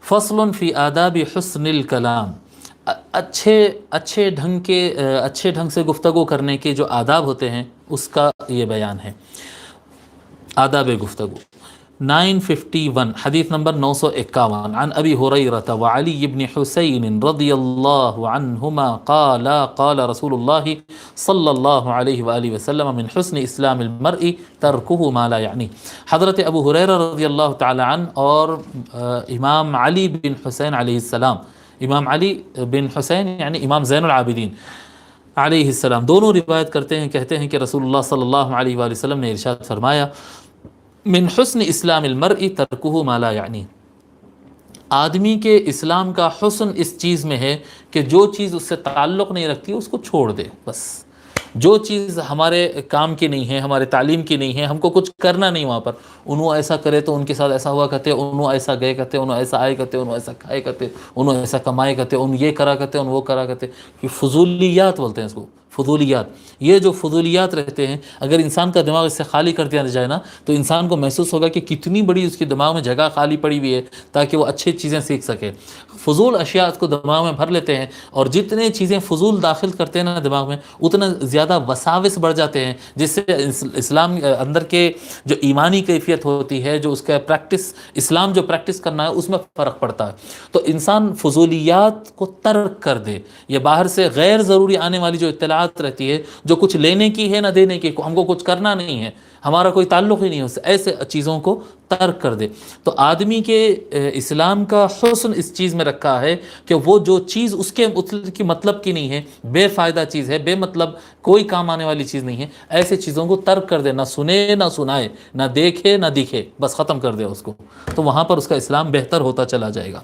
فصل فی آداب حسن الکلام، اچھے ڈھنگ سے گفتگو کرنے کے جو آداب ہوتے ہیں اس کا یہ بیان ہے، آداب گفتگو۔ 951 حدیث نمبر 951 عن ابی ہریرہ وعلی بن حسین رضی اللہ عنہما قال قال رسول اللہ صلی اللہ علیہ وآلہ وسلم من حسن اسلام المرء ترکہ ما لا یعنی۔ حضرت ابو ہریرہ رضی اللہ تعالی عنہ اور امام علی بن حسین علیہ السلام، امام علی بن حسین یعنی امام زین العابدین علیہ السلام، دونوں روایت کرتے ہیں، کہتے ہیں کہ رسول اللہ صلی اللہ علیہ وآلہ وسلم نے ارشاد فرمایا من حسن اسلام المرء ترکہ ما لا یعنی، آدمی کے اسلام کا حسن اس چیز میں ہے کہ جو چیز اس سے تعلق نہیں رکھتی اس کو چھوڑ دے، بس جو چیز ہمارے کام کی نہیں ہے، ہمارے تعلیم کی نہیں ہے، ہم کو کچھ کرنا نہیں وہاں پر، انہوں ایسا کرے تو ان کے ساتھ ایسا ہوا کرتے، انہوں ایسا گئے کرتے، انہوں ایسا آئے کرتے، انہوں ایسا کھائے کرتے، انہوں ایسا کمائے کرتے، ان یہ کرا کرتے، ان وہ کرا کرتے، یہ فضولیات بولتے ہیں اس کو، فضولیات۔ یہ جو فضولیات رہتے ہیں اگر انسان کا دماغ اس سے خالی کر دیا جائے نا تو انسان کو محسوس ہوگا کہ کتنی بڑی اس کے دماغ میں جگہ خالی پڑی ہوئی ہے تاکہ وہ اچھی چیزیں سیکھ سکے۔ فضول اشیاء کو دماغ میں بھر لیتے ہیں، اور جتنے چیزیں فضول داخل کرتے ہیں نا دماغ میں اتنا زیادہ وساوس بڑھ جاتے ہیں، جس سے اسلام اندر کے جو ایمانی کیفیت ہوتی ہے، جو اس کا پریکٹس، اسلام جو پریکٹس کرنا ہے اس میں فرق پڑتا ہے۔ تو انسان فضولیات کو ترک کر دے، یہ باہر سے غیر ضروری آنے والی جو اطلاعات رہتی ہے، جو کچھ لینے کی ہے نہ دینے کی، ہم کو کچھ کرنا نہیں ہے، ہمارا کوئی تعلق ہی نہیں ہے اس سے، ایسے چیزوں کو ترک کر دے۔ تو آدمی کے اسلام کا حسن اس چیز میں رکھا ہے کہ وہ جو چیز اس کے کی مطلب کی نہیں ہے، بے فائدہ چیز ہے، بے مطلب کوئی کام آنے والی چیز نہیں ہے، ایسے چیزوں کو ترک کر دے، نہ سنے نہ سنائے، نہ دیکھے نہ دکھے، بس ختم کر دے اس کو، تو وہاں پر اس کا اسلام بہتر ہوتا چلا جائے گا۔